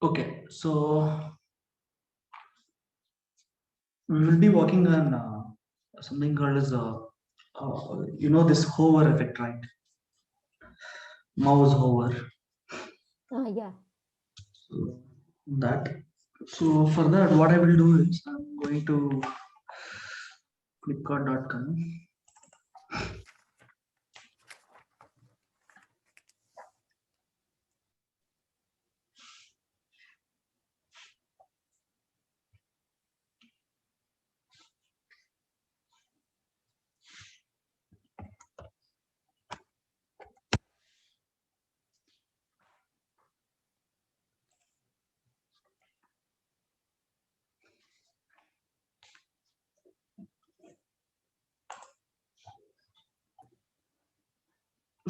Okay, so we will be working on something called as this hover effect, right? Mouse hover. Yeah. So that. So for that, what I will do is I'm going to Flipkart.com.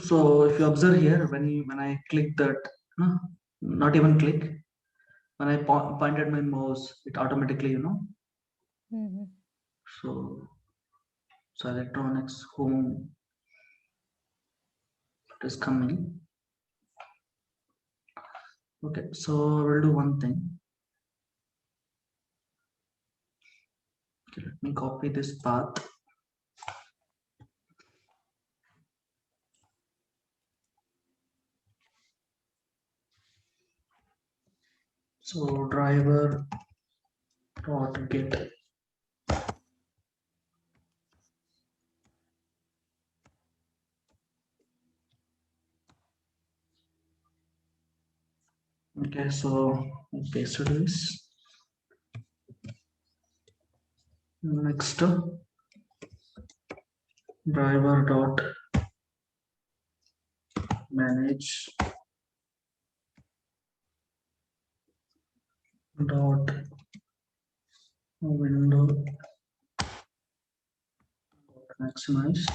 So if you observe here, when I click that, huh, not even click, when I pointed my mouse, it automatically, Mm-hmm. so electronics home it is coming. Okay, so we'll do one thing. Okay, let me copy this path. So driver dot get. Okay, so I pasted this. Next, driver dot manage dot window maximize.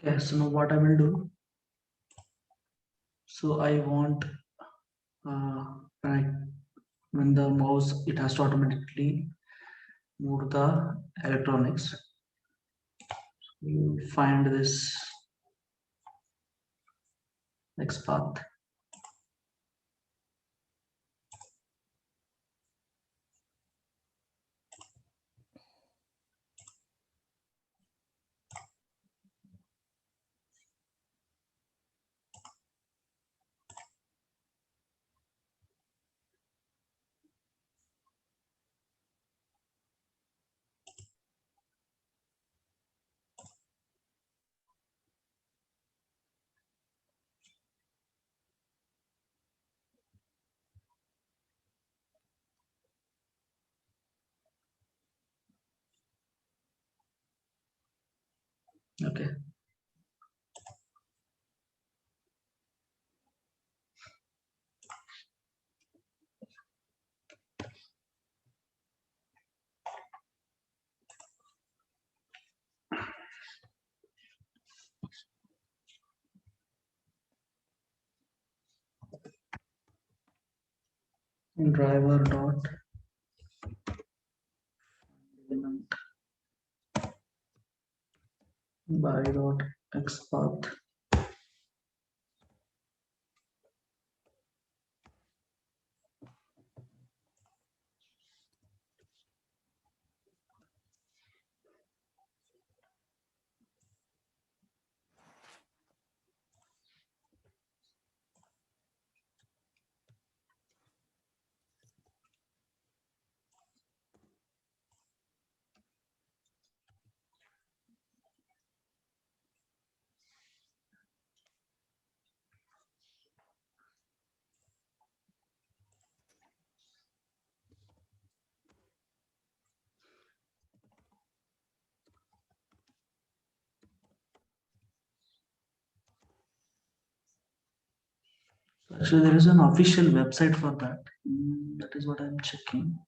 Okay, so now what I will do. So I want when when the mouse it has to automatically move the electronics. You find this next path. Okay. Driver dot element by dot xpath. Actually, there is an official website for that. That is what I'm checking.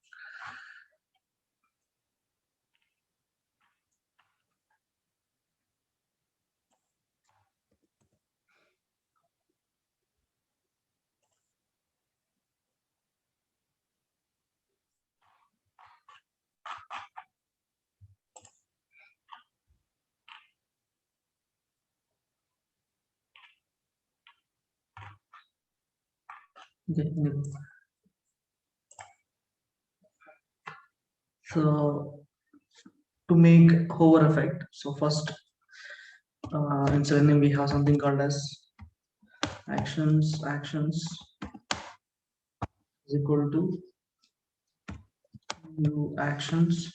Okay. So to make hover effect, so first in Selenium we have something called as actions is equal to new actions.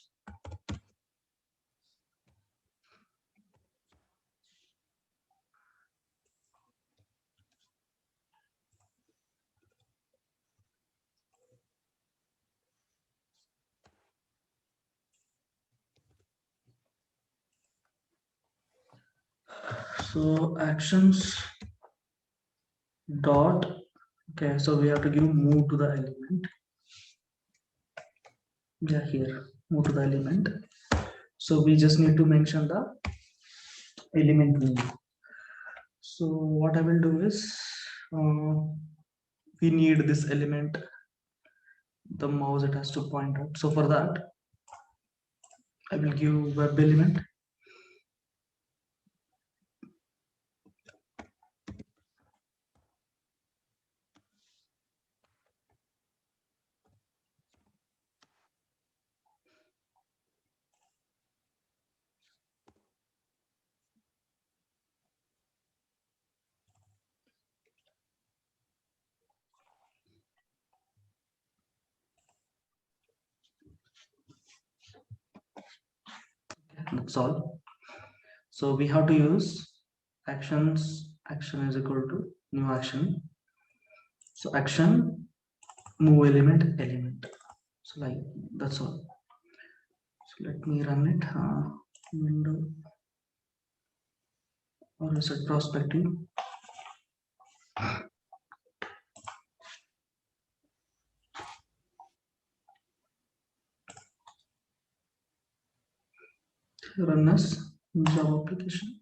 So actions dot, okay, so we have to give move to the element. Yeah, here move to the element. So we just need to mention the element move. So what I will do is we need this element, the mouse it has to point out. So for that I will give web element. That's all. So we have to use actions. Action is equal to new action. So action move element. So like that's all. So let me run it. Window or reset perspective. Run as Java application.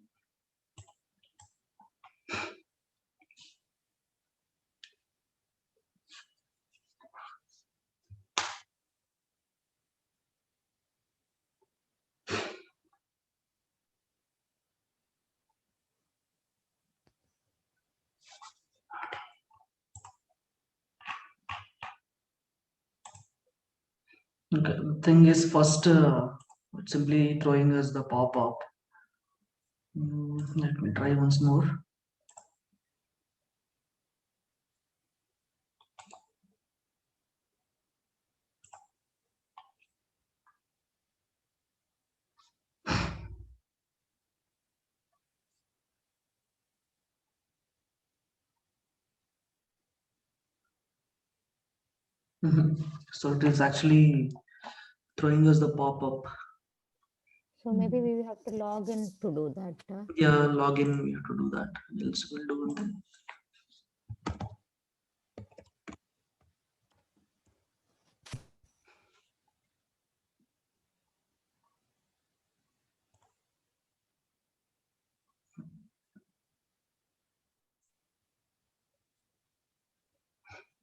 Okay, the thing is first it's simply throwing us the pop-up. Let me try once more. So it is actually throwing us the pop-up. So maybe we will have to log in to do that. Yeah, login, we have to do that. Else we'll do it.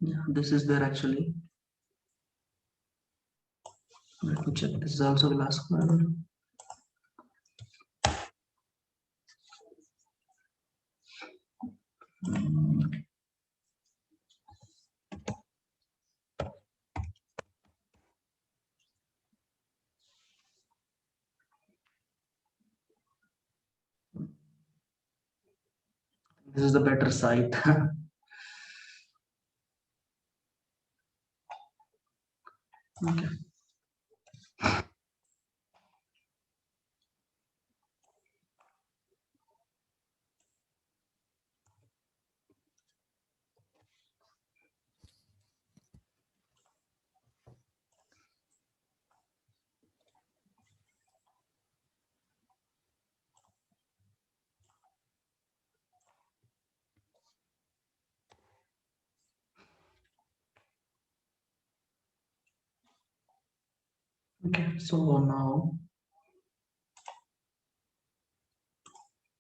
Yeah, this is there actually. Let me check. This is also the last one. This is the better site. Okay. Okay, so now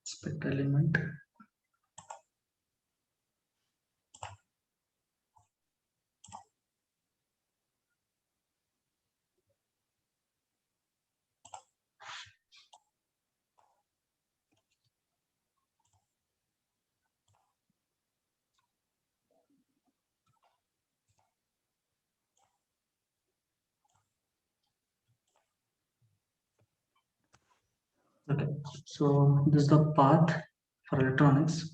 spec element. Okay, so this is the path for electronics.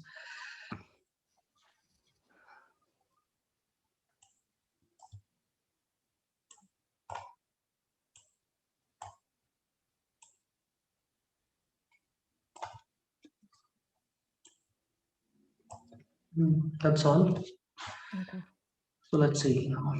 That's all. Okay. So let's see now.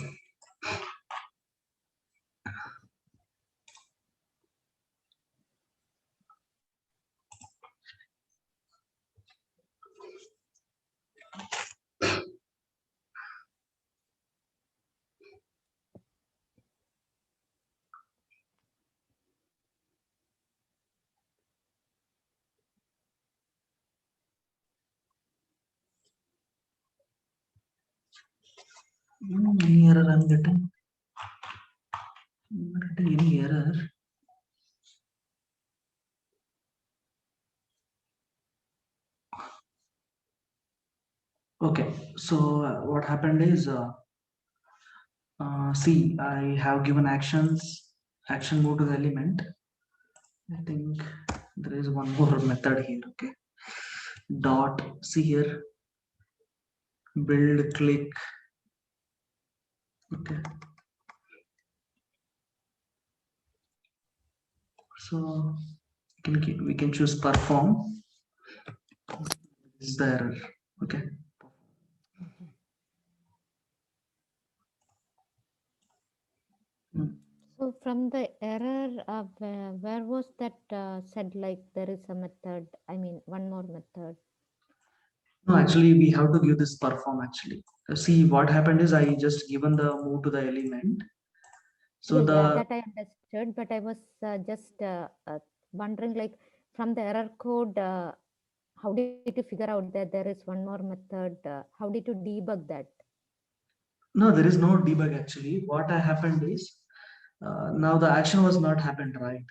Any error I'm getting? I'm not getting any error. Okay, so what happened is, see, I have given actions, action move to the element. I think there is one more method here. Okay, dot, see here, build click. Okay, so we can choose perform. This is the error. Okay. So from the error, where was that said like there is a method? I mean, one more method. No, actually, we have to give this perform actually. See, what happened is I just given the move to the element. So Yeah, the that I understood, but I was just wondering, like, from the error code, how did you figure out that there is one more method? How did you debug that? no, there is no debug actually. What happened is now the action was not happened right.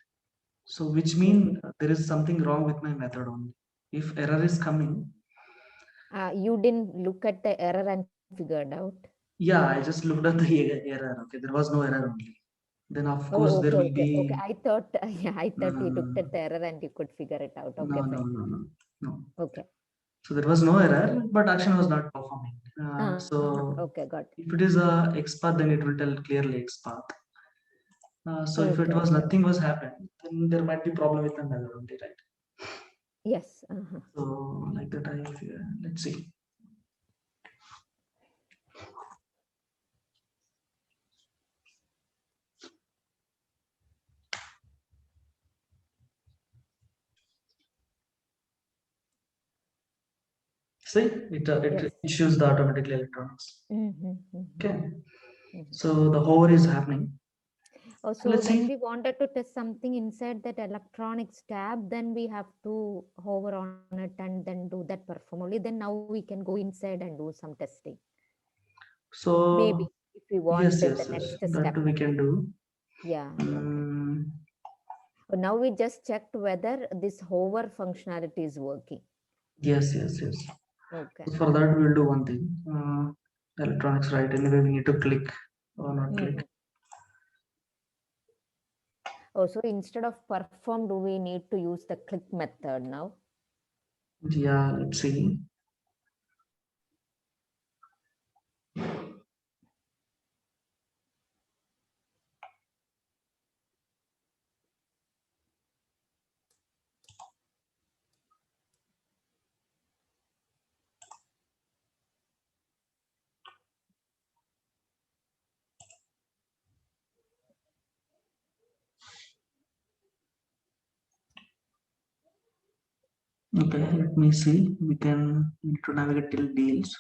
So which mean there is something wrong with my method only. If error is coming, You didn't look at the error and figured out. yeah, I just looked at the error. Okay, there was no error only. Then of course Oh, there okay, will okay, okay. be I thought, yeah, I no, thought you looked at the error and you could figure it out. no, Okay, no, fine. no, no, no. Okay. So there was no error, but action was not performing. So Okay, got it. if it is a X path, then it will tell clearly X path. So if it Okay, was okay, nothing okay. was happened, then there might be problem with the method only, right? Yes. So like that, let's see. See, Yes. it issues the automatically electronics. Okay, Mhm. so the hover is happening. Oh, So so let's when see. we wanted to test something inside that electronics tab, then we have to hover on it and then do that perform only. Then now we can go inside and do some testing. Maybe So if we want yes, the yes, yes, next that step. we can do. Yeah. Okay. Mm, Now we just checked whether this hover functionality is working. yes, yes, yes. Okay. So for that, we'll do one thing. Electronics, right? Anyway, we need to click or not click. Mhm. Oh, so instead of perform, do we need to use the click method now? Yeah, let's see. Okay, let me see. We can need to navigate till deals.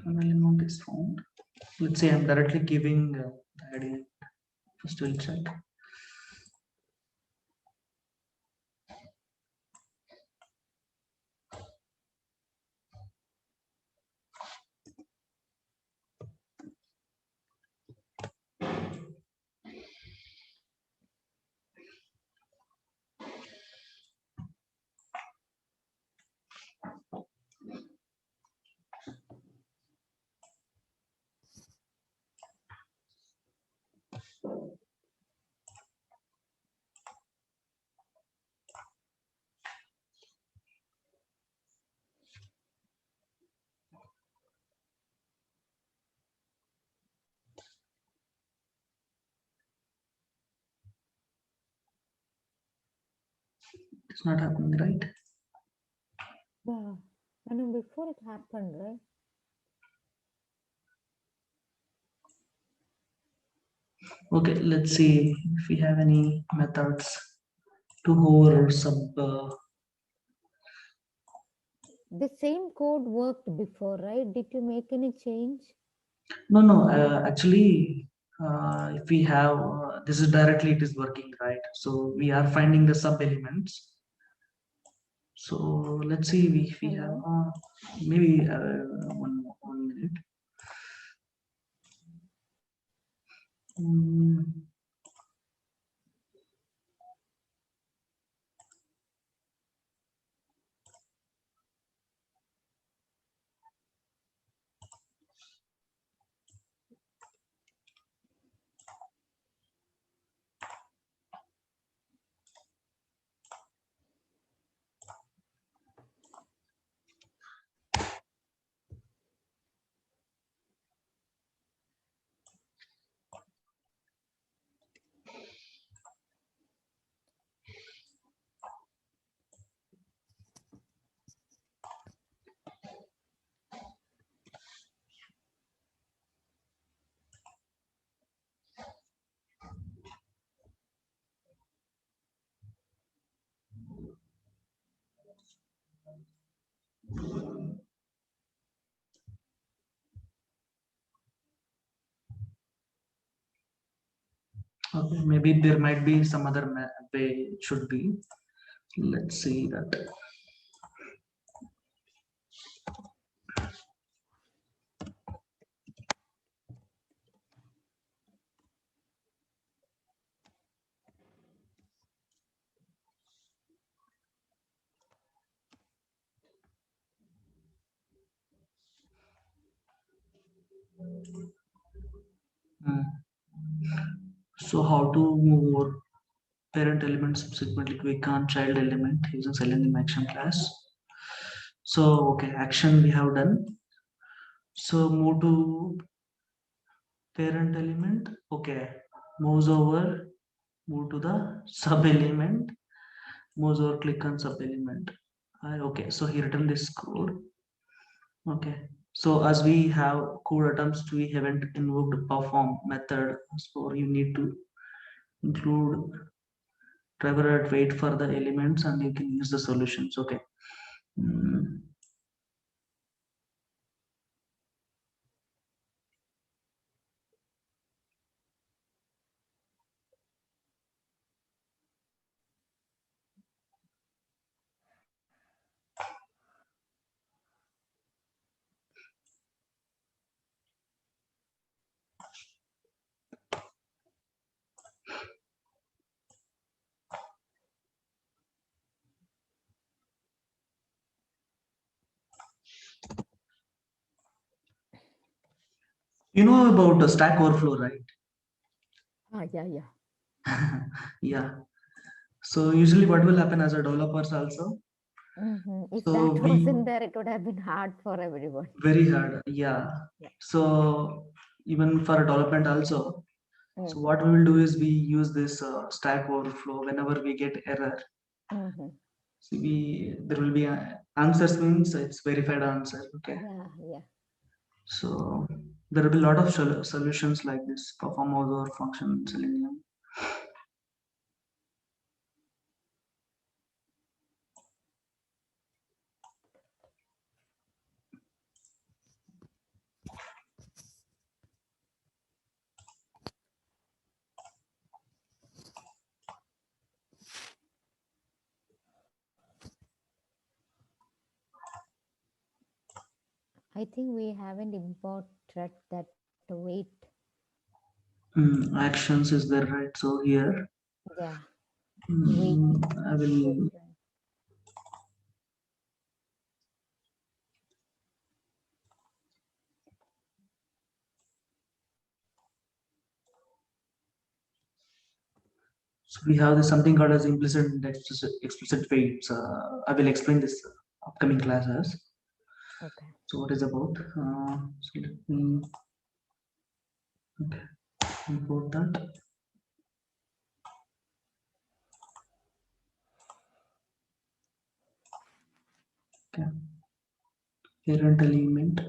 an element is found. Let's say I'm directly giving the ID. First we'll check. It's not happening, right? Yeah. I know before it happened, right? Okay, let's see if we have any methods to hover sub. The same code worked before, right? Did you make any change? No. Actually, if we have this is directly it is working, right? So we are finding the sub elements. So let's see if we have Hello? maybe one minute. Mm, okay, maybe there might be some other way it should be. Let's see that. Hmm. So how to move over parent element subsequently click on child element using selenium action class. So okay, action we have done. So move to parent element. Okay, moves over, move to the sub element, moves over, click on sub element. Okay, so he written this code. Okay, so as we have code attempts, we haven't invoked perform method, so you need to include driver at wait for the elements and you can use the solutions. Okay. Mm, you know about the Stack Overflow, right? Yeah. Yeah. So usually what will happen as a developers also. If So that we wasn't there, it would have been hard for everyone. very hard. Yeah. Yeah. So even for development also. So Mhm. what we will do is we use this Stack Overflow whenever we get error. Mhm. So there will be answers means it's verified answer. Okay. Yeah. So there will be a lot of solutions like this perform over function selenium. I think we haven't imported that weight. Actions is there, right? So here Yeah, weight I will different. so we have this something called as implicit and explicit weights. I will explain this upcoming classes. Okay. So what is about? So let me okay, import that. Okay, parent element.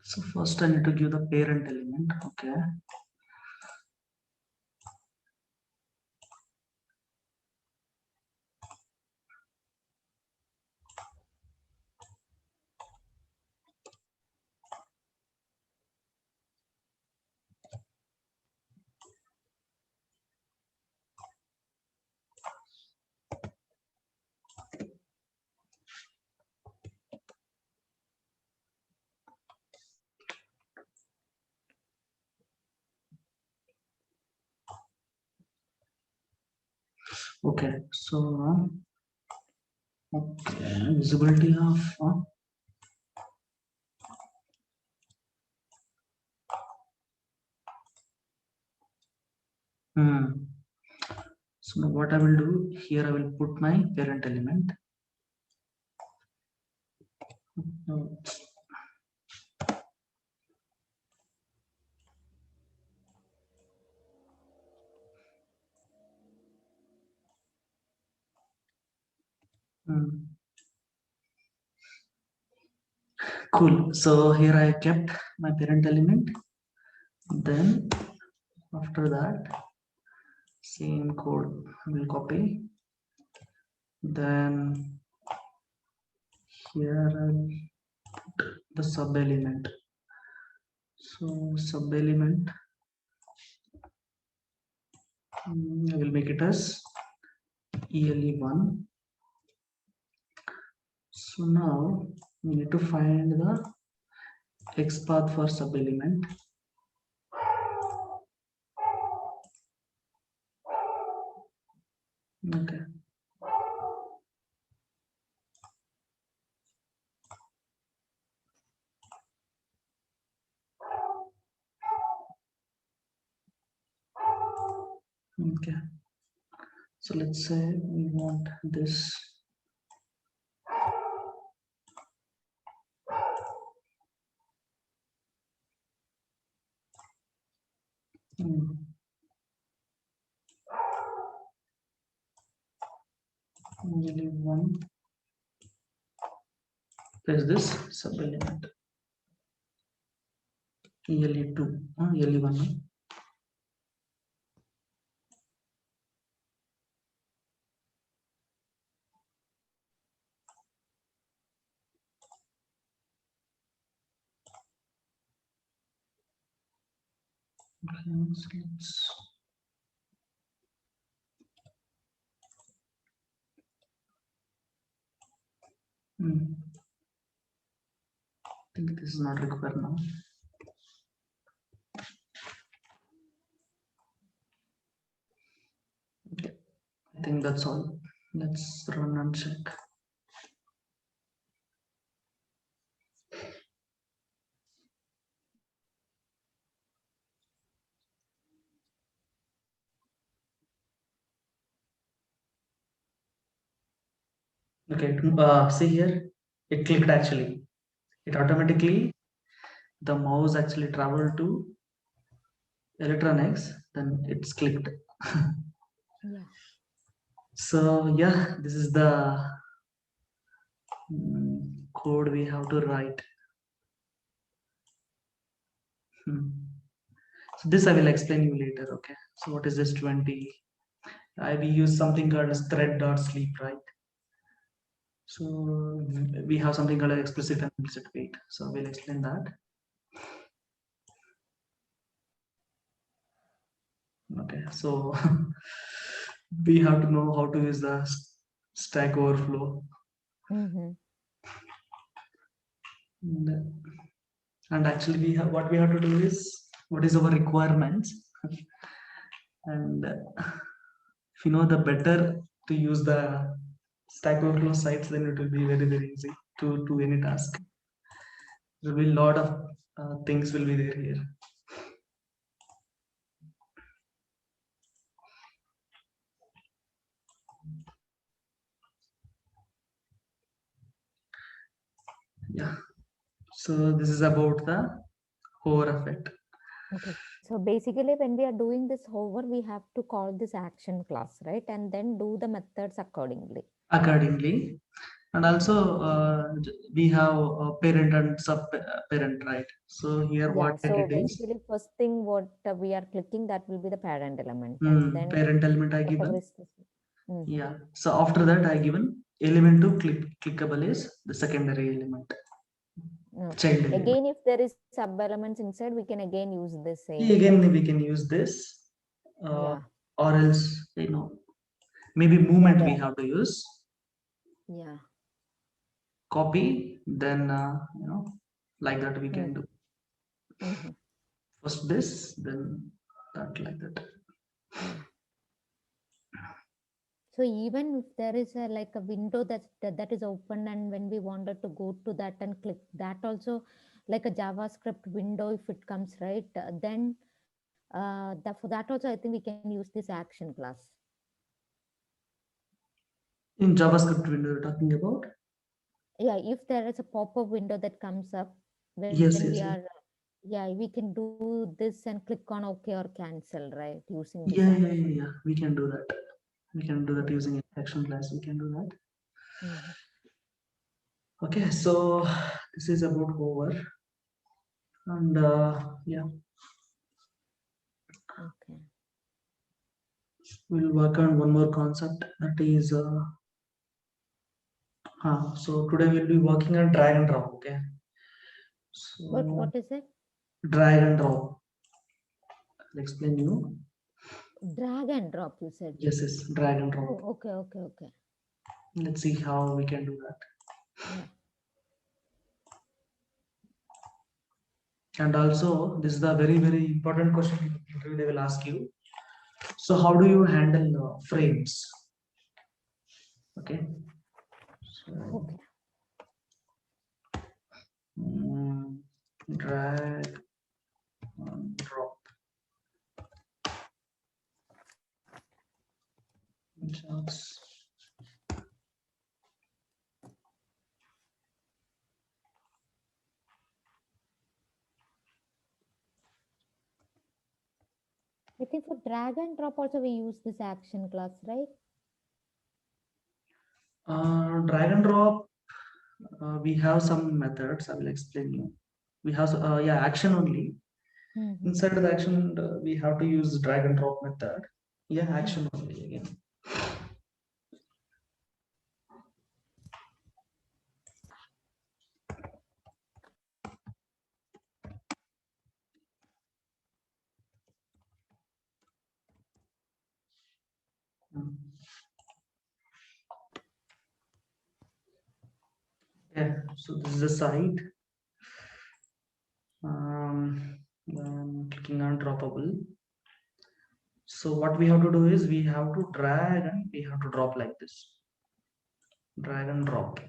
So first I need to give the parent element. Okay. Okay. So okay, visibility of hmm. So now what I will do here, I will put my parent element. Hmm. Cool. So here I kept my parent element. Then after that, same code I will copy. Then here I'll put the sub element. So sub element, I will make it as ELE1. So now we need to find the XPath for sub element. Okay. Okay. So let's say we want this. Only one is this sub element. ELE2, ELE1. Okay, so let's I think this is not required now. Okay, I think that's all. Let's run and check. Okay, see here, it clicked actually. It automatically, the mouse actually traveled to electronics, then it's clicked. Yeah. So yeah, this is the code we have to write. So this I will explain you later. Okay. So what is this 20? I we use something called as thread.sleep, right? So we have something called explicit and implicit wait. So we'll explain that. Okay. So we have to know how to use the Stack Overflow. Mm-hmm. And actually we have what we have to do is what is our requirements and if you know the better to use the Stack Overflow sites, then it will be very easy to do any task. There will be a lot of things will be there here. Yeah, so this is about the hover effect. Okay. So basically, when we are doing this hover, we have to call this action class, right? And then do the methods accordingly. Accordingly, and also we have a parent and sub parent, right? So here what Yeah. I So did is basically, first thing what we are clicking, that will be the parent element, and then parent element I whatever given. is this. Mm-hmm. Yeah, so after that I given element to clickable is the secondary element, Okay. child element. Again, if there is sub elements inside, we can again use the same. Again we can use this Yeah. or else maybe movement we Yeah. have to use Yeah. copy, then like that we can do Mm-hmm. first this, then that, like that. Yeah. So even if there is a like a window that is open, and when we wanted to go to that and click that also, like a JavaScript window, if it comes right, then that for that also I think we can use this action class. In JavaScript window you're talking about? Yeah, if there is a pop-up window that comes up when we Yes, are, yes, yes. yeah, we can do this and click on OK or cancel, right, using this Yeah, action. we can do that. We can do that Mm-hmm. using action class. We can do that. Mm-hmm. Okay, so this is about hover, and yeah, Okay. we'll work on one more concept, that is so today we'll be working on drag and drop. Okay, so What is it? drag and drop, I'll explain you. Drag and drop, you said. Yes, drag and drop. Oh, okay. Let's see how we can do that. Yeah. And also this is the very important question they will ask you. So how do you handle frames? Okay, so Okay. drag and drop. Just I think for drag and drop also we use this action class, right? drag and drop, we have some methods. I will explain you. We have action only. Mm-hmm. Inside the action, we have to use drag and drop method. Yeah, Mm. action only again. Yeah, so this is the site. I'm clicking on droppable. So what we have to do is we have to drag and we have to drop like this. Drag and drop.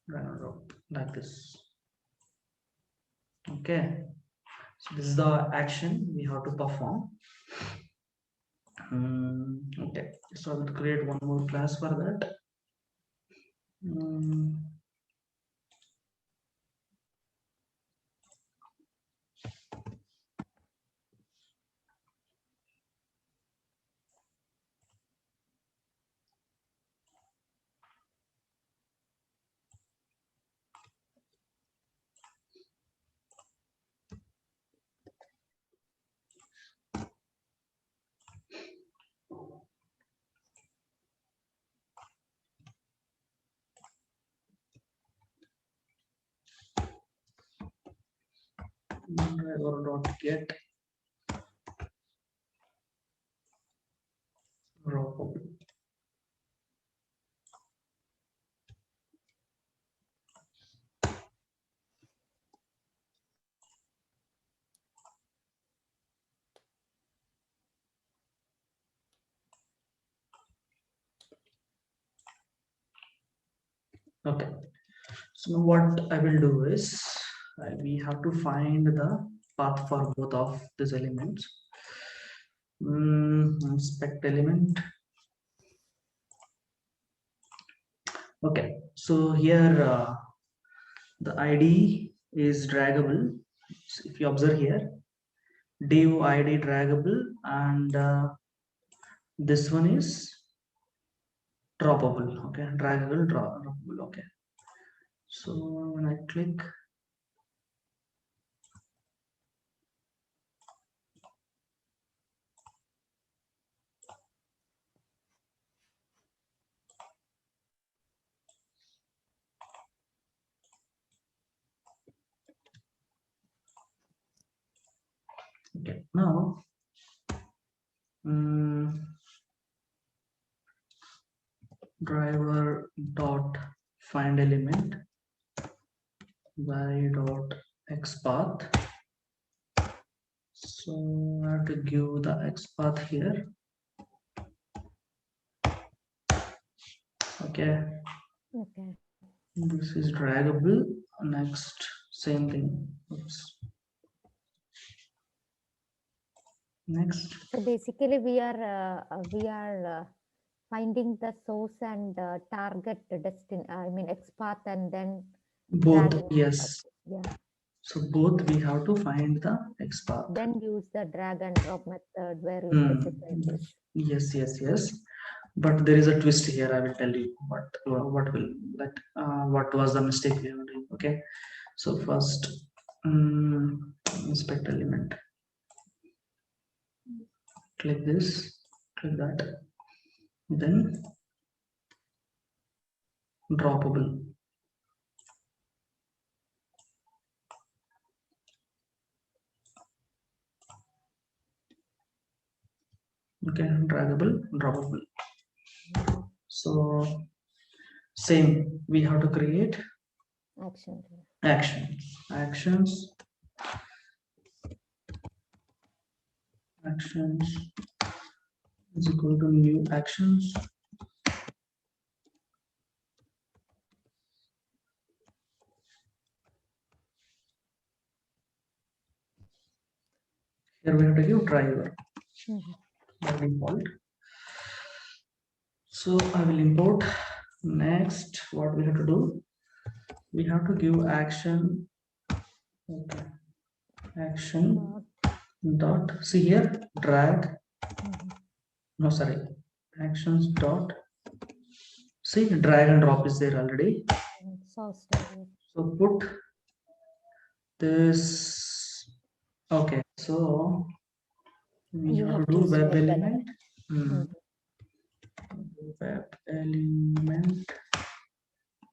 Drag and drop like this. Okay. So this is the action we have to perform. Okay. So I will create one more class for that. Driver dot get droppable. Okay. So now what I will do is we have to find the path for both of these elements. Inspect element. Okay. So here the ID is draggable. So if you observe here, div ID draggable, and this one is droppable. Okay, draggable, droppable. Okay. So when I click, okay, now driver dot find element y dot xpath. So I have to give the xpath here. Okay. Okay. This is draggable. Next, same thing. Oops. Next. So basically, we are finding the source and target destination. I mean, XPath and then Both, dragging. yes. Yeah. So both we have to find the XPath. Then use the drag and drop method where you specify this. Yes, yes, yes. But there is a twist here. I will tell you what will that what was the mistake we are doing. Okay. So first, inspect element. Click this. Click that. Then droppable. Okay, draggable, droppable. So same, we have to create actions is equal to new actions. Here we have to give driver by default. So I will import. Next, what we have to do, we have to give action. Okay, action dot, see here, drag. No, sorry, actions dot, see, drag and drop is there already. So put this. Okay, so we have to do web element. Web element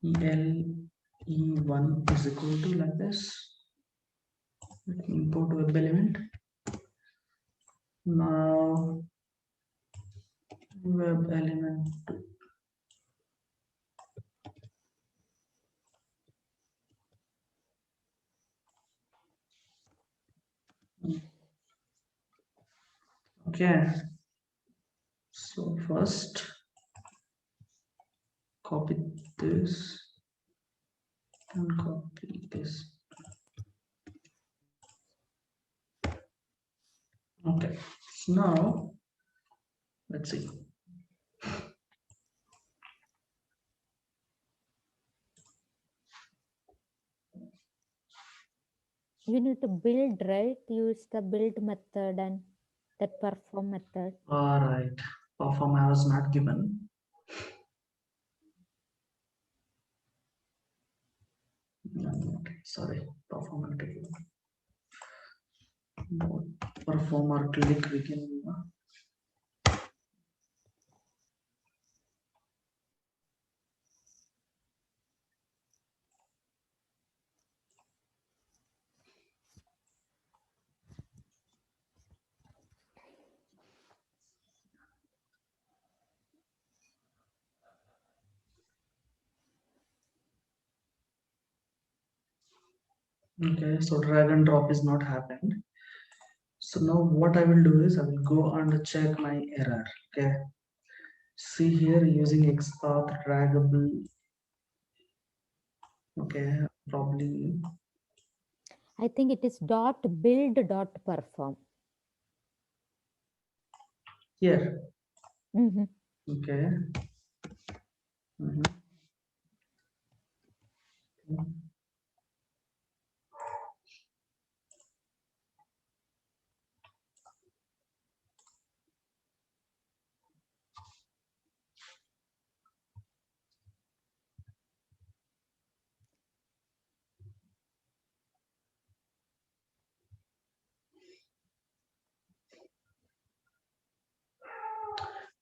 ELE1 is equal to like this. Import web element. Now web element. Okay, so first copy this and copy this. Okay, so now let's see. You need to build, right? Use the build method and that perform method. All right, perform I was not given. Okay, sorry, perform not given. Perform or click we can. Okay, so drag and drop is not happened. So now what I will do is I will go and check my error. Okay, see here using XPath draggable. Okay, probably I think it is dot build dot perform. here. Mm-hmm. Okay. Mhm.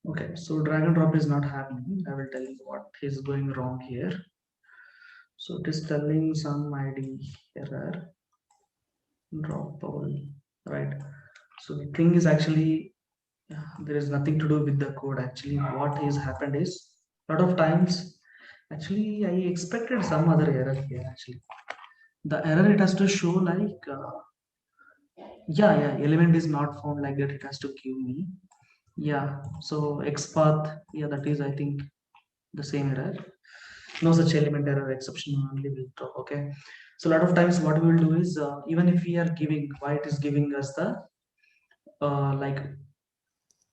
Okay, so drag and drop is not happening. I will tell you what is going wrong here. So it is telling some ID error, droppable, right? So the thing is actually there is nothing to do with the code. Actually, what is happened is a lot of times. Actually, I expected some other error here. Actually, the error it has to show like yeah, element is not found like that. It has to give me yeah. So XPath yeah, that is I think the same error. No such element error exception only will drop. Okay, so a lot of times what we will do is even if we are giving why it is giving us the like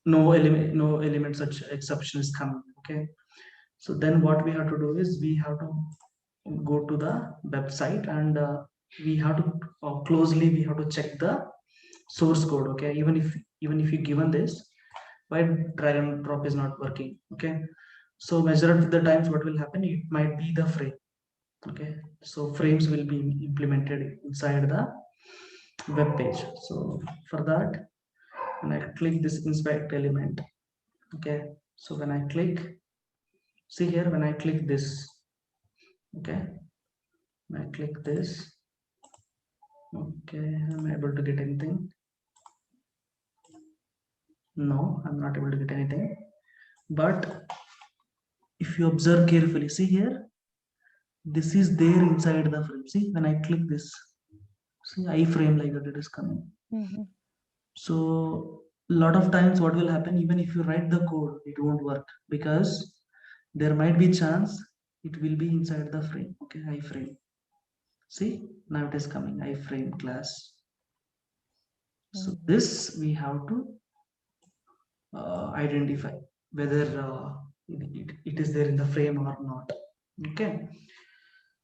no element such exception is coming. Okay, so then what we have to do is we have to go to the website and we have to closely we have to check the source code. Okay, even if you given this why drag and drop is not working. Okay, so majority of the times what will happen it might be the frame. Okay, so frames will be implemented inside the web page. So for that when I click this inspect element, okay, so when I click, see here when I click this, okay, when I click this, okay, I'm able to get anything? No, I'm not able to get anything. But if you observe carefully, see here, this is there inside the frame. See when I click this, see iframe like that it is coming. Mm-hmm. So a lot of times what will happen even if you write the code it won't work because there might be chance it will be inside the frame. Okay, iframe, see now it is coming iframe class. So Mm-hmm. this we have to identify whether it is there in the frame or not. Okay,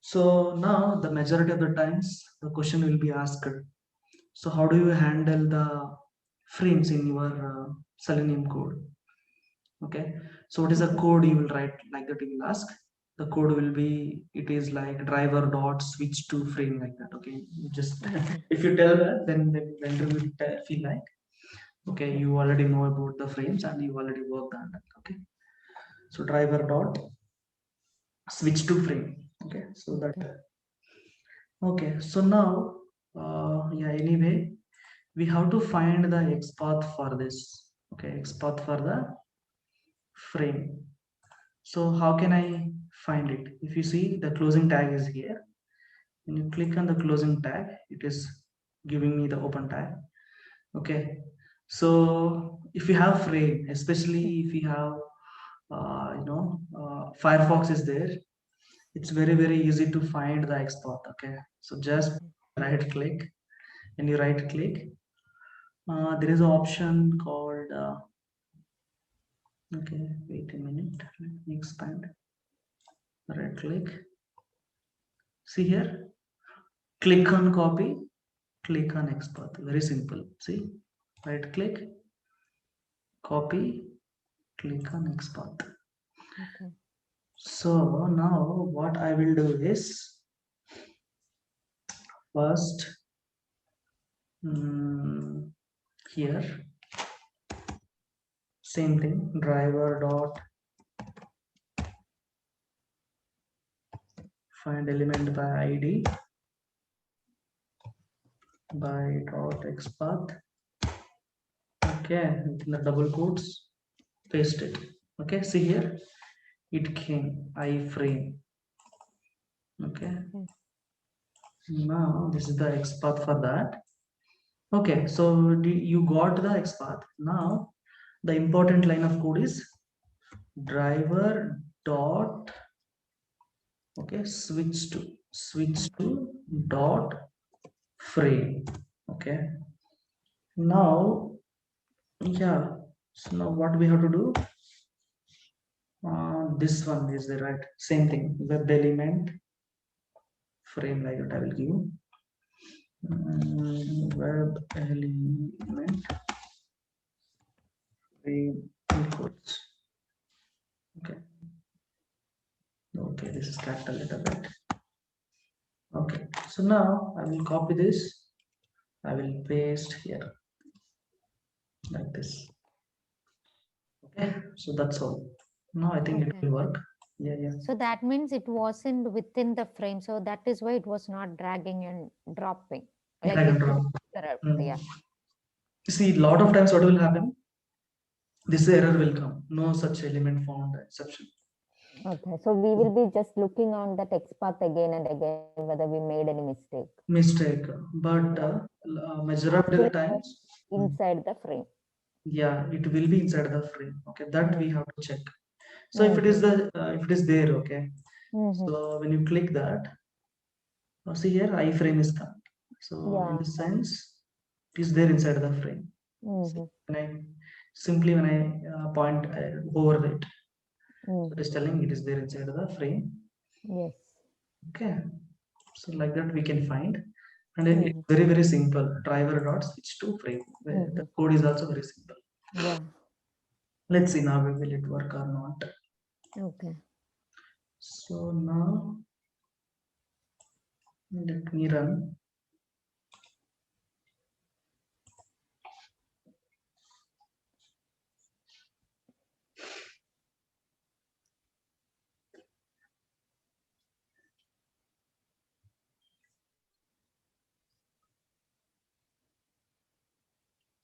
so now the majority of the times the question will be asked, so how do you handle the frames in your selenium code? Okay, so what is the code you will write like that? You will ask, the code will be it is like driver dot switch to frame like that. Okay, you just Mm-hmm. if you tell that then the vendor will feel like okay you already know about the frames and you already worked on that. Okay, so driver dot switch to frame. Okay, so that Okay. okay, so now yeah, anyway we have to find the XPath for this. Okay, XPath for the frame. So how can I find it? If you see, the closing tag is here. When you click on the closing tag, it is giving me the open tag. Okay, so if you have frame, especially if you have Firefox is there, it's very easy to find the XPath. Okay, so just right click. When you right click, there is an option called okay, wait a minute, let me expand. Right click, see here, click on copy, click on XPath. Very simple. See, right click, copy, click on XPath. Okay. So now what I will do is first here same thing, driver dot find element by ID by dot XPath. Okay, in the double quotes, paste it. Okay, see here, it came iframe. Okay, now this is the XPath for that. Okay, so you got the XPath. Now the important line of code is driver dot, okay, switch to dot frame. Okay, now yeah, so now what we have to do, this one is the right same thing, web element frame, like that I will give web element frame equals. Okay, okay, this is cut a little bit. Okay, so now I will copy this, I will paste here like this. Okay, so that's all. Now I think it Okay. will work. Yeah. So that means it wasn't within the frame. So that is why it was not dragging and dropping. Like Drag and it took drop. yeah. See, lot of times what will happen, this error will come, no such element found exception. Okay. So we will be just looking on that XPath again and again whether we made any Mistake, but majority of the actually it was times, inside the frame. yeah, it will be inside the frame. Okay, that we have to check. So if it is if it is there, okay, so when you click that, see here iframe is come. So in Yeah. this sense, it is there inside the frame. See, when I simply when I point over it, so it is telling it is there inside the frame. Yes. Okay, so like that we can find, and it's very simple. Driver dot switch to frame. The code is also very simple. Yeah. Let's see now will it work or not. Okay. So now let me run.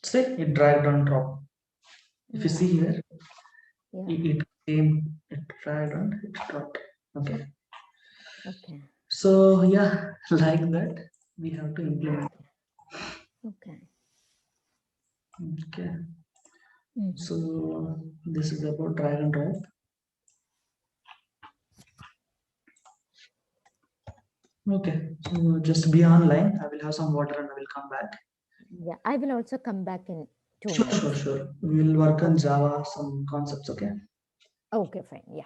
See, it dragged and drop. If you see here, it came, it dragged and it dropped. Okay. Okay. So yeah, like that we have to implement. Okay. Okay. So this is about drag and drop. Okay, so just be online. I will have some water and I will come back. Yeah, I will also come back in 2 minutes. Sure. We will work on Java, some concepts, okay? Okay, fine. Yeah.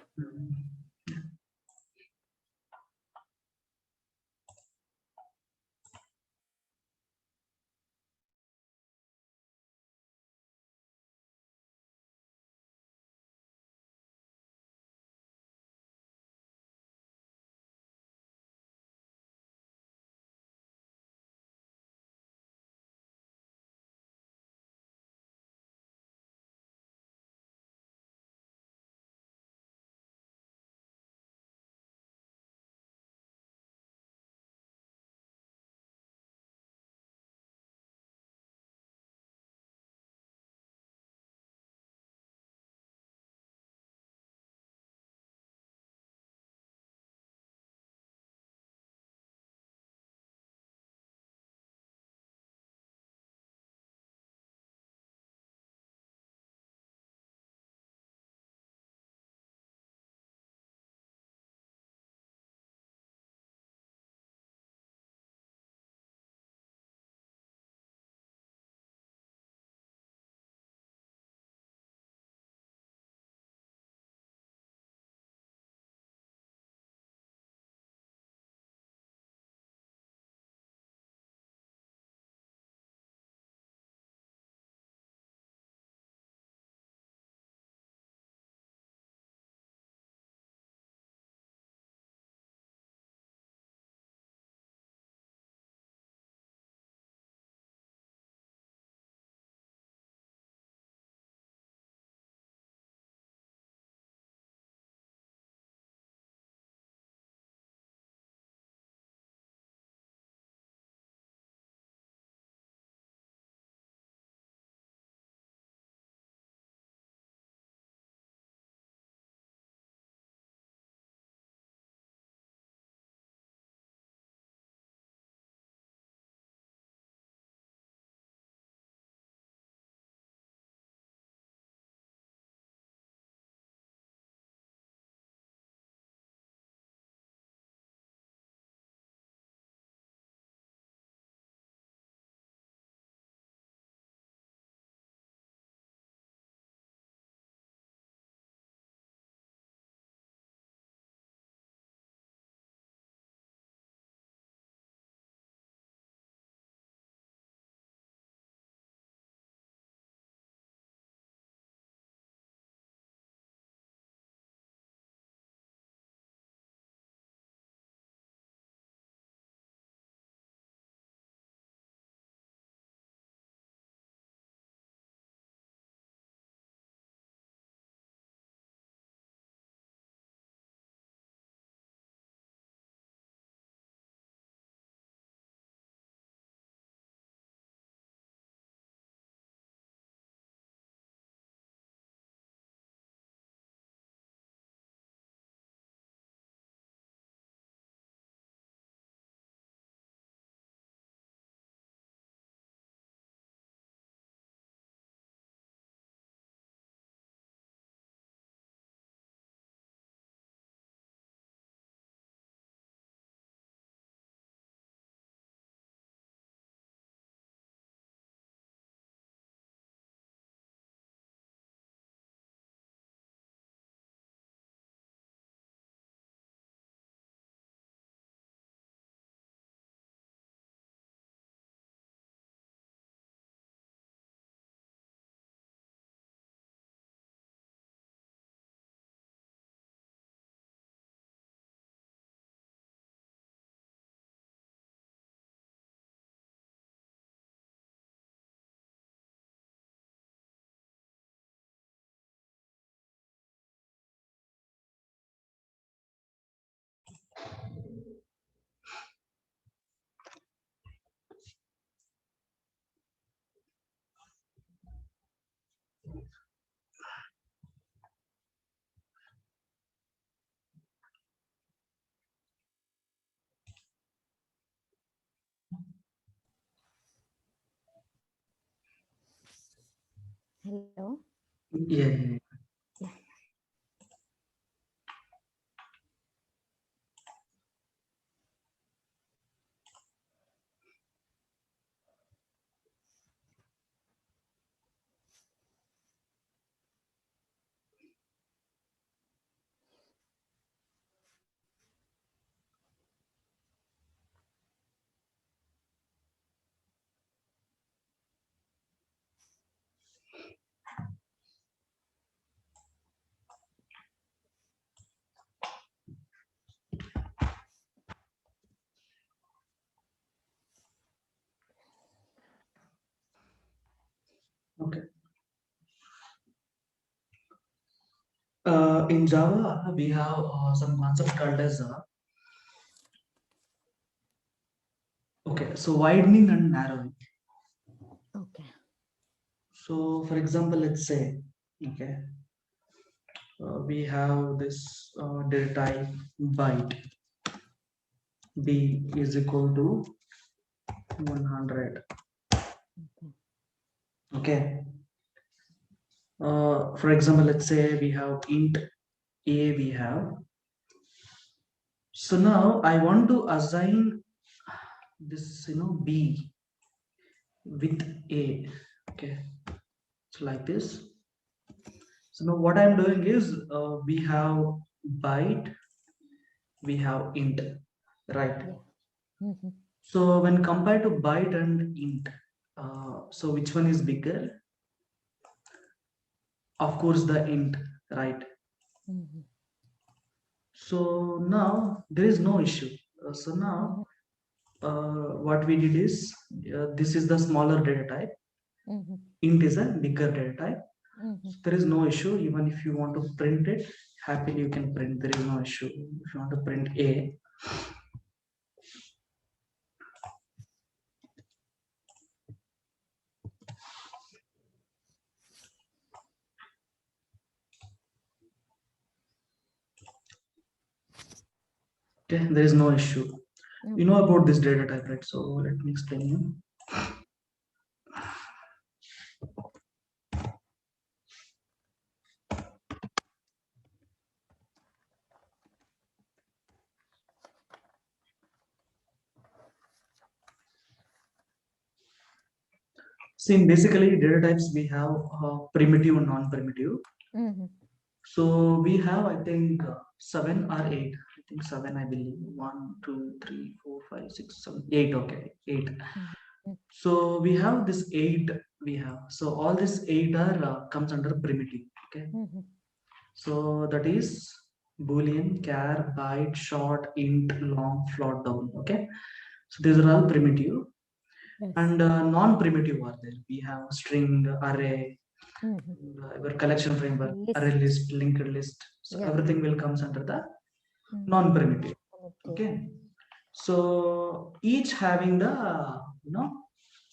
Hello. Yeah, yeah, yeah. Yeah. Okay. In Java, we have some concept called as okay. So widening and narrowing. Okay. So for example, let's say okay, we have this data type byte b is equal to 100. Okay. Okay. For example, let's say we have int a we have. So now I want to assign this b with a. Okay. So like this. So now what I'm doing is we have byte, we have int, right? Yeah. Mm-hmm. So when compared to byte and int, so which one is bigger? Of course, the int, right? Mm-hmm. So now there is no issue. So Mm-hmm. now what we did is this is the smaller data type. Mm-hmm. Int is a bigger data type. Mm-hmm. So there is no issue. Even if you want to print it, happily you can print. There is no issue. If you want to print a, okay, there is no issue. You know Okay. about this data type, right? So let me explain you. See, basically data types we have primitive and non-primitive. Mm-hmm. So we have, I think, seven or eight. I think seven, I believe. One, two, three, four, five, six, seven, eight. Okay, eight. Mm-hmm. So we have this eight. We have so all these eight are comes under primitive. Okay. Mm-hmm. So that is boolean, char, byte, short, int, long, float, down. Okay. So these are all primitive. Yes. And non-primitive are there. We have string, array, Mm-hmm. our collection framework, array List. list, linked list. So Yeah. everything will comes under the Mm-hmm. non-primitive. Okay. Okay. So each having the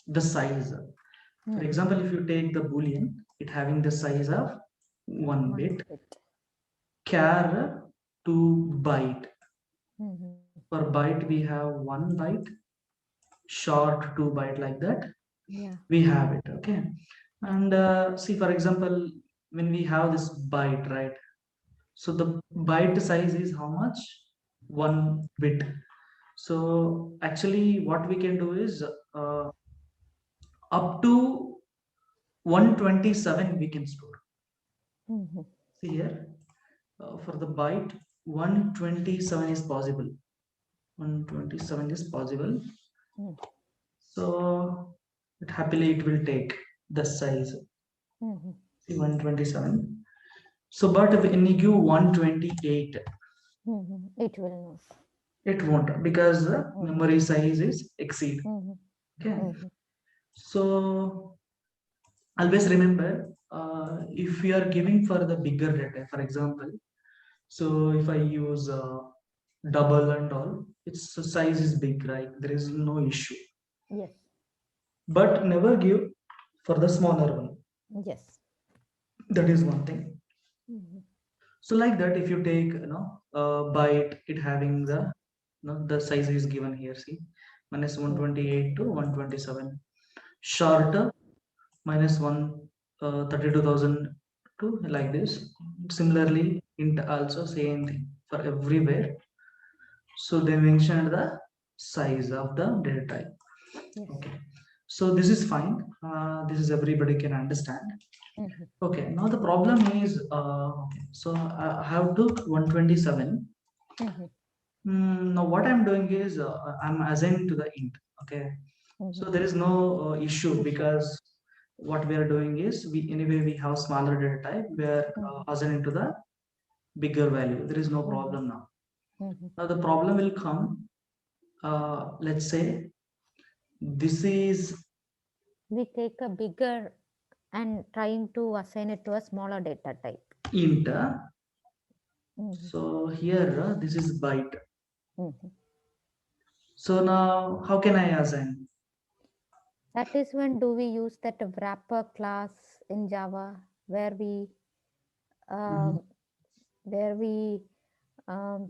the size. For Mm-hmm. example, if you take the boolean, it having the size of 1 bit. 1 bit. Char to byte. Mm-hmm. For byte we have 1 byte, short 2 byte, like that Yeah. we have it. Okay. And see, for example, when we have this byte, right? So the byte size is how much? 1 bit. So actually, what we can do is up to 127 we can store. Mm-hmm. See here, for the byte, 127 is possible. 127 is possible. Mm-hmm. So happily it will take the size. Mm-hmm. See 127. So but if when you give 128, Mm-hmm. It will not. it won't, because the Mm-hmm. memory size is exceed. Mm-hmm. Okay. Mm-hmm. So always remember, if we are giving for the bigger data, for example, so if I use double and all, its size is big, right? There is no issue. Yes. But never give for the smaller one. Yes. That is one thing. Mm-hmm. So like that, if you take byte, it having the the size is given here. See, minus Mm-hmm. 128 to 127. Shorter minus 1 32,000 to like this. Similarly, int also same thing for everywhere. So they mentioned the size of the data type. Yes. Okay, so this is fine. This is everybody can understand. Mhm. Okay, now the problem is okay, so I have to 127. Mhm. Now what I'm doing is I'm assigning to the int. Okay, Mhm. so there is no issue, because what we are doing is we anyway we have smaller data type, we are Mhm. assigning to the bigger value. There is no Mhm. problem now. Mhm. Now the problem will come, let's say this is We take a bigger and trying to assign it to a smaller data type. int. Mhm. So here this is byte. Mhm. So now how can I assign? That is when do we use that wrapper class in Java where we Mhm. um, where we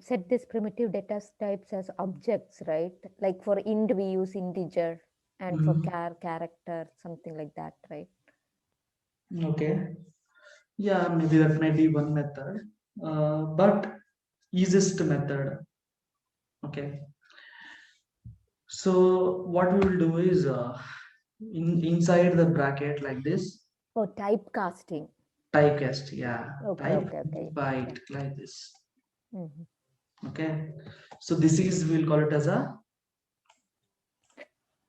set this primitive data types as objects, right? Like for int we use integer and for Mhm. character something like that, right? Okay. Yeah, maybe that might be one method, but easiest method. Okay. So what we will do is inside the bracket like this, Oh, typecasting. typecast. Yeah, Okay, type okay, okay. Yeah. byte like this. Mhm. Okay. So this is, we'll call it as a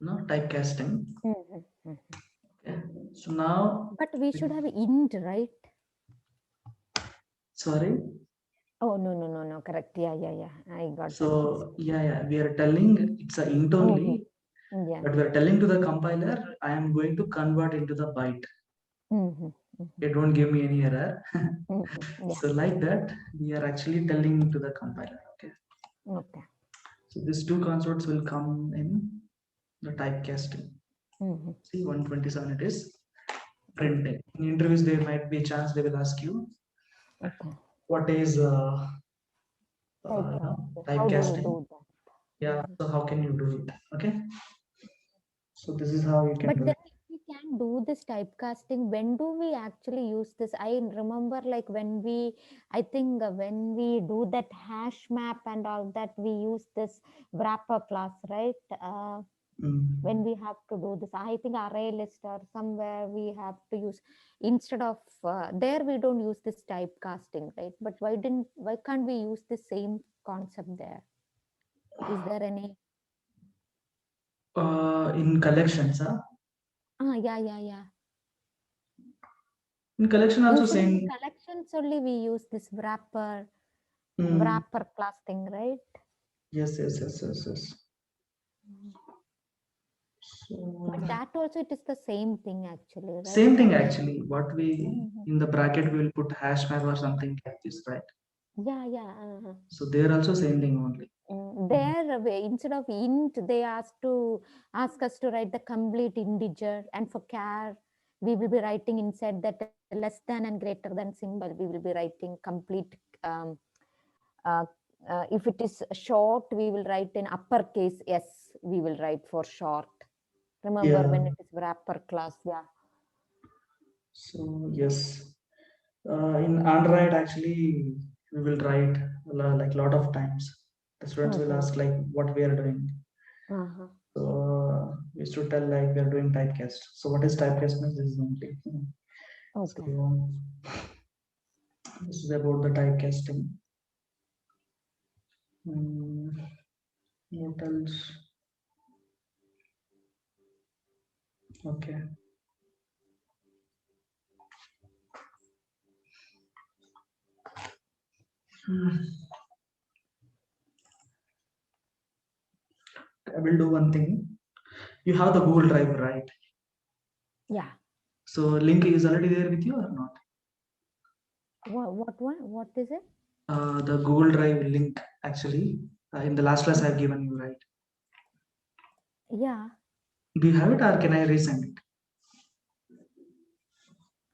typecasting. Mhm. Mhm. Okay. So now, But we should have int, right? sorry. Oh, no, no, no, no. Correct. Yeah, yeah, yeah. I got that mixed. So yeah, we are telling it's a int Mhm. only, Yeah. but we are telling to the compiler, I am going to convert into the byte. Mhm. It don't give me any error. Mhm. Yeah. So like that, we are actually telling to the compiler. Okay. Okay. So these two concepts will come in the typecasting. Mhm. See, 127 it is printing. In interviews, there might be a chance they will ask you Okay. what is Typecasting. How do we typecasting. do that? Yeah, Mhm. so how can you do it? Okay. So this is how you can But do then it. if we can do this typecasting, when do we actually use this? I remember like when we, I think when we do that hash map and all that, we use this wrapper class, right? When Mm. we have to do this, I think array list or somewhere we have to use instead of there we don't use this typecasting, right? But why can't we use the same concept there? Is there any? In collections, huh? Yeah, yeah, yeah. In collection also Usually in same. collections only we use this Mm. wrapper class thing, right? Yes, yes, yes, yes, yes. Mhm. So But that also it is the same thing actually, right? same thing actually. What we Mhm. in the bracket we will put hash map or something like this, right? Yeah, yeah. So there also same thing only. There, instead of int, they ask us to write the complete integer, and for char, we will be writing inside that less than and greater than symbol. We will be writing complete. Um, uh, if it is short, we will write in uppercase S. We will write for short. Remember Yeah. when it is wrapper class? Yeah. So yes, in Android actually we will write like lot of times. The students will Mm-hmm. ask like what we are doing. Uh-huh. So we should tell like we are doing typecast. So what is typecast means? This is only. Okay. So this is about the typecasting. Mm, what else? Okay. Hmm. I will do one thing. You have the Google Drive, right? Yeah. So link is already there with you or not? What one? What is it? The Google Drive link actually in the last class I've given you, right? Yeah. Do you have it or can I resend it?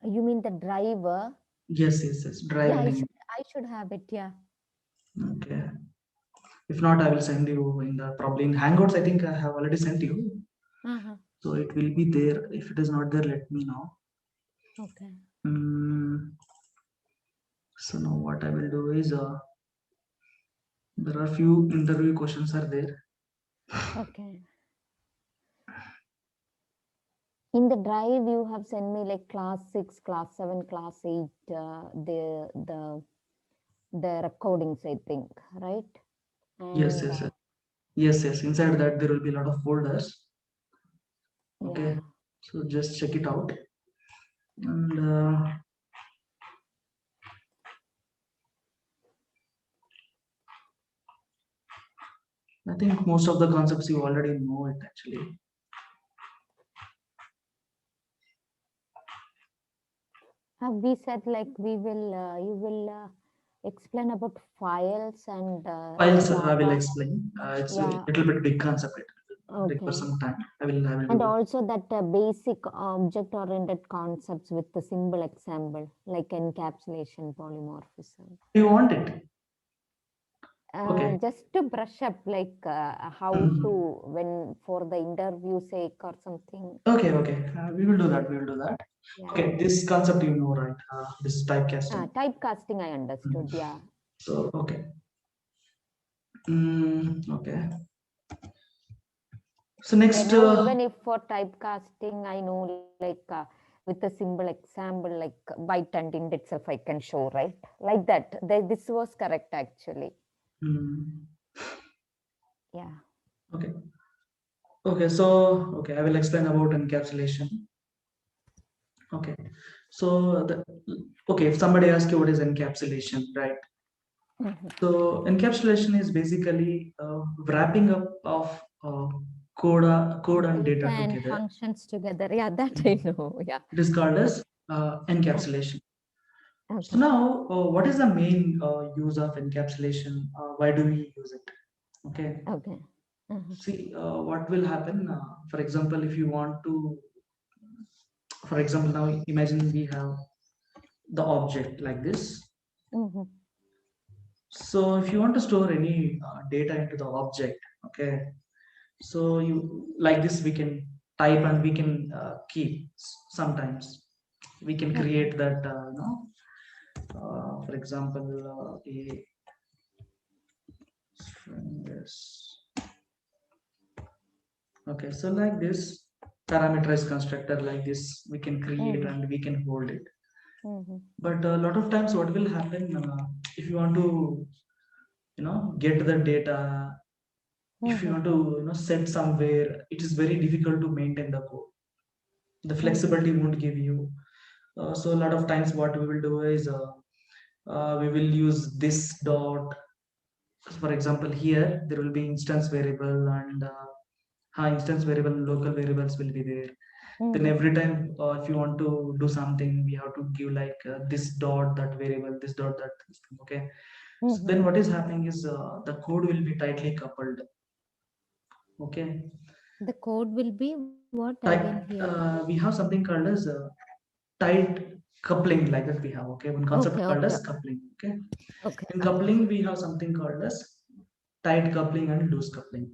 You mean the driver? Yes, yes, yes. Yeah, Drive link. I should have it. Yeah. Okay. If not, I will send you in the probably in Hangouts. I think I have already sent you. Uh-huh. So it will be there. If it is not there, let me know. Okay. So now what I will do is there are few interview questions are there. Okay. In the drive, you have sent me like class 6, class 7, class 8, the recordings, I think, right? Yes, And yes, yes, yes, yes. Inside that there will be a lot of folders. yeah. Okay, so just check it out. And I think most of the concepts you already know it actually. We said like you will explain about files and Files I will Java. explain. It's a Yeah. little bit big concept. It will require Okay. some time. I will do And that. also that basic object-oriented concepts with the symbol example, like encapsulation, polymorphism. Do you want it? Okay. Just to brush up, like how to Mhm. when for the interview sake or something. Okay, okay. We will do that. We will do that. Yeah. Okay, this concept you know, right? This is typecasting. Typecasting, I understood. Mhm. Yeah. So, okay. Okay. So I next, know even if for typecasting, I know like with a symbol example, like byte and int itself, I can show, right? Like that. This was correct actually. mm, Yeah. okay. Okay, so okay, I will explain about encapsulation. Okay, so okay, if somebody asks you what is encapsulation, right? Mhm. So encapsulation is basically wrapping up of code and Data data and together. functions together. Yeah, that I know. Yeah. It is called But as encapsulation. So okay. now, what is the main use of encapsulation? Why do we use it? Okay. Okay. Uh-huh. See, what will happen? For example, if you want to, for example, now imagine we have the object like this. Mm-hmm. So if you want to store any data into the object, okay, so you like this we can type and we can keep sometimes we can Okay. create that for example a string is okay, so like this parameterized constructor like this we can create Mm-hmm. and we can hold it. Mm-hmm. But a lot of times what will happen if you want to get the data, if you Mm-hmm. want to set somewhere, it is very difficult to maintain the code. The Mm-hmm. flexibility won't give you. So a lot of times what we will do is we will use this dot. For example, here there will be instance variable and instance variable local variables will be there. Then Mm-hmm. every time if you want to do something, we have to give like this dot that variable, this dot that thing, okay. So Mm-hmm. then what is happening is the code will be tightly coupled, okay. The code will be what? I didn't Tight, hear. we have something called as tight coupling, like that we have, okay, one concept Okay. called Okay. as coupling, okay. Okay. In Okay. coupling we have something called as tight coupling and loose coupling.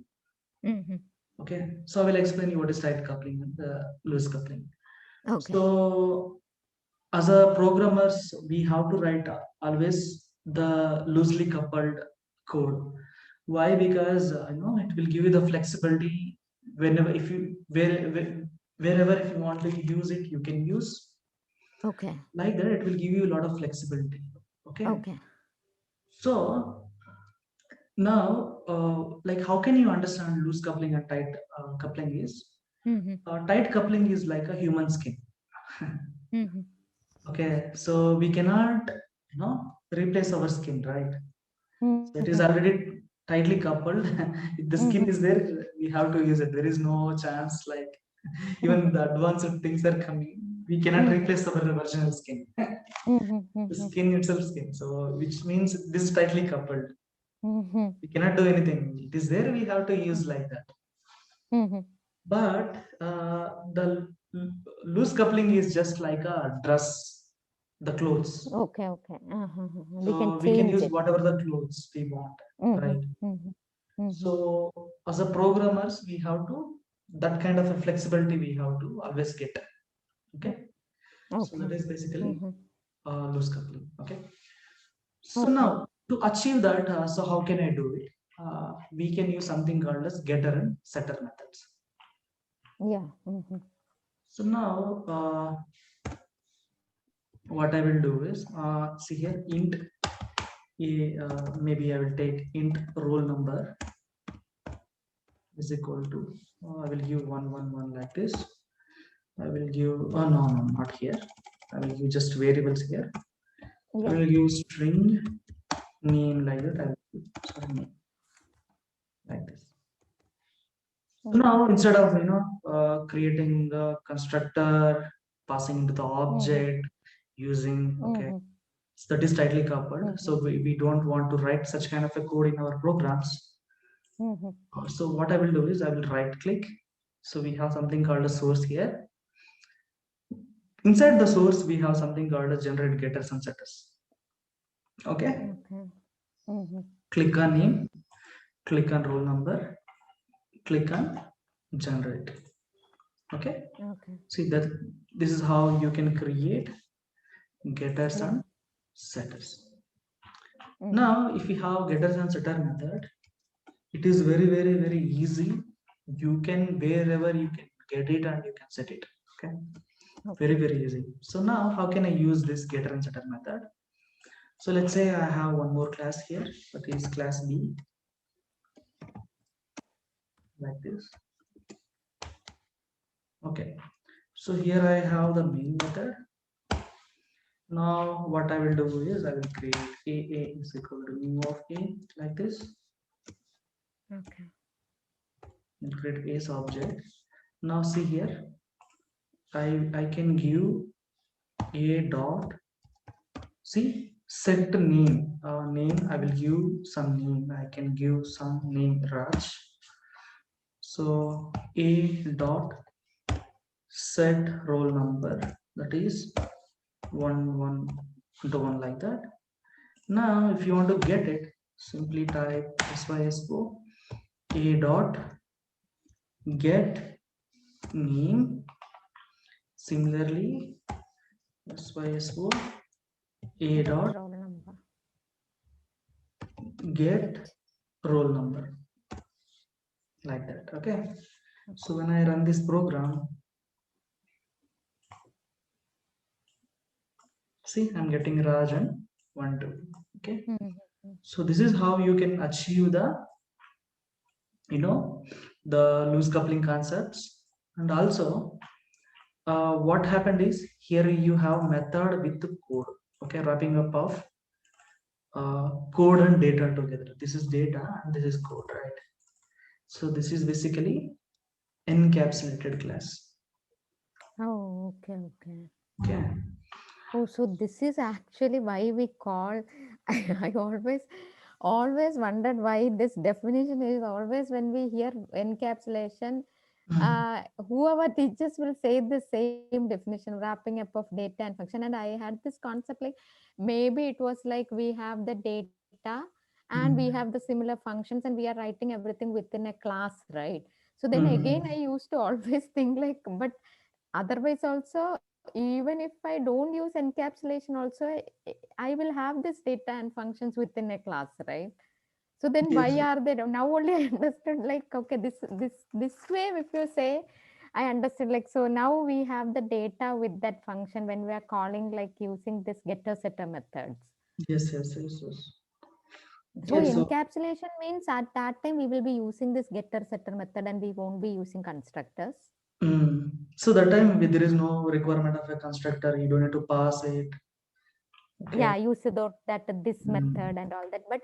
Mm-hmm. Okay, so I will explain you what is tight coupling and loose coupling. Okay. So as a programmers we have to write always the loosely coupled code. Why? Because it will give you the flexibility whenever if you wherever if you want to use it you can use. Okay. Like that it will give you a lot of flexibility, okay. Okay. So now like how can you understand loose coupling and tight coupling is Mm-hmm. tight coupling is like a human skin. Mm-hmm. Okay, so we cannot replace our skin, right? So it Mm-hmm. is already tightly coupled. If the skin Mm-hmm. is there, we have to use it. There is no chance, like even the advanced things are coming, we cannot Mm-hmm. replace our original skin. Mm-hmm. The Mm-hmm. skin itself skin, so which means this is tightly coupled. Mm-hmm. We cannot do anything. It is there, we have to use like that. Mm-hmm. But the loose coupling is just like a dress, the clothes. Okay. Okay. Uh-huh. We can So we can change use it. whatever the clothes we want, Mm-hmm. right? Mm-hmm. Mm-hmm. So as a programmers, we have to that kind of a flexibility we have to always get. Okay. So that Okay. is basically Mm-hmm. loose coupling. Okay. So Okay. now to achieve that, so how can I do it? We can use something called as getter and setter methods. Yeah. Mm-hmm. So now what I will do is see here int maybe I will take int roll number is equal to I will give 111 like this. I will give no not here. I will give just variables here. I Yeah. will give string name like that. I will give sorry name like this. So Mm-hmm. now instead of creating the constructor, passing into the Mm-hmm. object, using okay, Mm-hmm. so that is tightly coupled. Mm-hmm. So we don't want to write such kind of a code in our programs. Mm-hmm. So what I will do is I will right click. So we have something called a source here. Inside the source, we have something called a generate getters and setters. Okay. Okay. Mm-hmm. Click on name, click on roll number, click on generate. Okay. Okay. See that this is how you can create getters Yeah. and setters. Mm-hmm. Now, if we have getters and setter method, it is very easy. You can wherever you can get it and you can set it. Okay. Okay. Very easy. So now how can I use this getter and setter method? So let's say I have one more class here, that is class B, like this. Okay. So here I have the main method. Now what I will do is I will create a is equal to new of a like this Okay. and create a's object. Now see here, I can give a dot see set name name I will give some name I can give some name Raj. So a dot set roll number, that is 1 like that. Now if you want to get it, simply type syspo a dot get name. Similarly syspo a Get dot roll number. get Get. roll number, like that. Okay. So Okay. when I run this program, see I'm getting Raj and 1 2. Okay. Mm-hmm. So this is how you can achieve the you know the loose coupling concepts. And also what happened is here you have method with the code. Okay, wrapping up of code and data together. This is data and this is code, right? So this is basically encapsulated class. Oh, okay. Okay. Okay. Oh, so this is actually why we call. I always wondered why this definition is always when we hear encapsulation. Mm. Whoever teaches will say the same definition, wrapping up of data and function. And I had this concept like maybe it was like we have the data and we have the Mm. similar functions and we are writing everything within a class, right? So then again, I Mm. used to always think like, but otherwise also even if I don't use encapsulation also I will have this data and functions within a class, right? So then why Yes. are they now only I understood like okay this way if you say I understood like so now we have the data with that function when we are calling like using this getter setter methods. Yes. So Okay. So encapsulation means at that time we will be using this getter setter method and we won't be using constructors. so that time there is no requirement of a constructor. You don't need to pass it. Okay. Yeah, use that this Mm. method and all that, but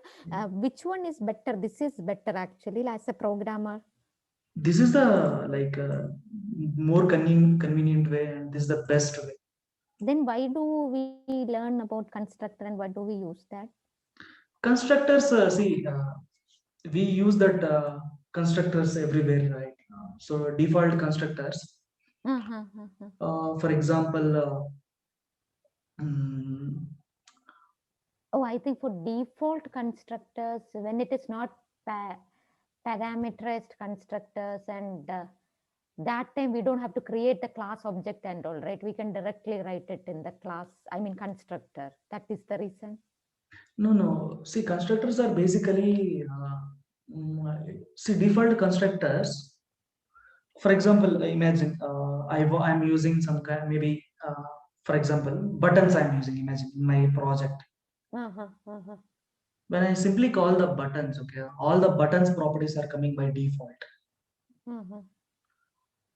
which one is better? This is better actually as a programmer. This is the like more convenient way, and this is the best way. Then why do we learn about constructor and why do we use that? Constructors, see, we use that constructors everywhere, right? So default constructors. Uh-huh, uh-huh. For example, mm, Oh, I think for default constructors, when it is not pa parameterized constructors and that time we don't have to create the class object and all, right? We can directly write it in the class, I mean constructor. That is the reason. No. See, constructors are basically see default constructors. For example, imagine I'm using some kind, maybe for example buttons I'm using. Imagine in my project. Uh-huh, uh-huh. When I simply call the buttons, okay, all the buttons properties are coming by default. Uh-huh.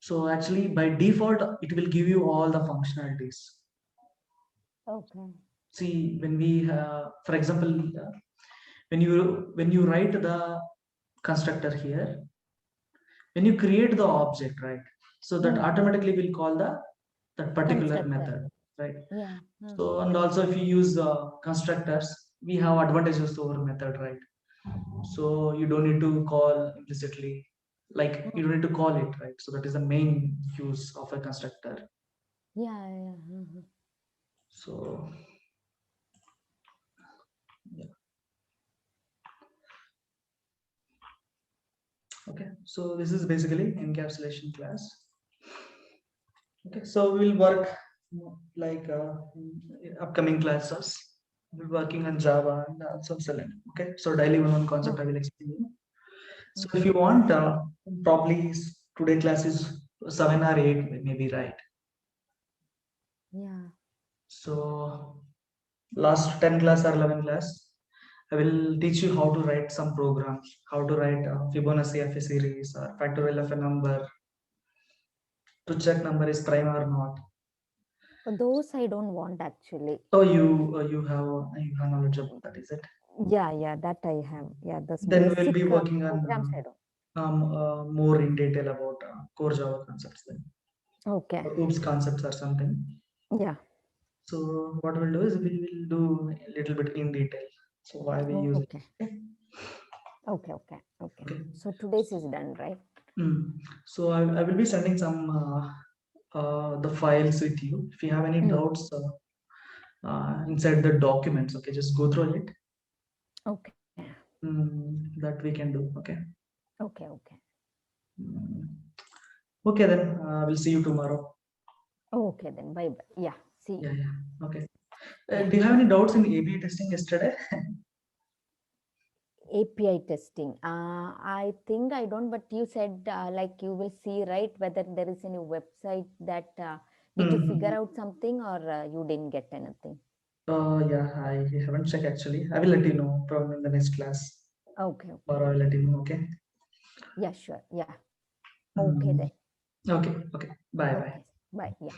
So actually by default, it will give you all the functionalities. Okay. See, when we, for example, when you write the constructor here, when you create the object, right? So that automatically will call that particular Constructor. method, right? Yeah. So and also if you use constructors, we have advantages over method, right? So you don't need to call implicitly, like you don't need to call it, right? So that is the main use of a constructor. Yeah, yeah. Uh-huh. So yeah. Okay, so this is basically encapsulation class. Okay, so we'll work like upcoming classes. We're working on Java and also Selenium. Okay, so daily one concept I will explain you. So if you want, probably today class is 7 or 8, maybe, right? Yeah. So last 10 class or 11 class, I will teach you how to write some programs, how to write Fibonacci of a series or factorial of a number, to check number is prime or not. Those I don't want actually. Oh, you have knowledge about that, is it? Yeah, that I have. Yeah, those Then we'll basic be working on programs I don't. more in detail about core Java concepts then, Okay. or OOPS concepts or something. Yeah. So what we'll do is we will do a little bit in detail. So why we use it. Okay. Okay. Okay. Okay. So today's is done, right? So I will be sending some the files with you. If you have any doubts inside the documents, okay, just go through it. Okay. That we can do. Okay. Okay. Mm. Okay, then we'll see you tomorrow. Okay, then bye. Yeah. See you. Yeah. Okay. Yeah. Do you have any doubts in A/B testing yesterday? API testing. I think I don't, but you said like you will see, right, whether there is any website that did you figure out something or you didn't get anything? Yeah, I haven't checked actually. I will let you know probably in the next class, Okay. or I will let you know. Okay. Yeah, sure. Yeah. Okay then. Okay. Bye. Okay. Bye. Yeah.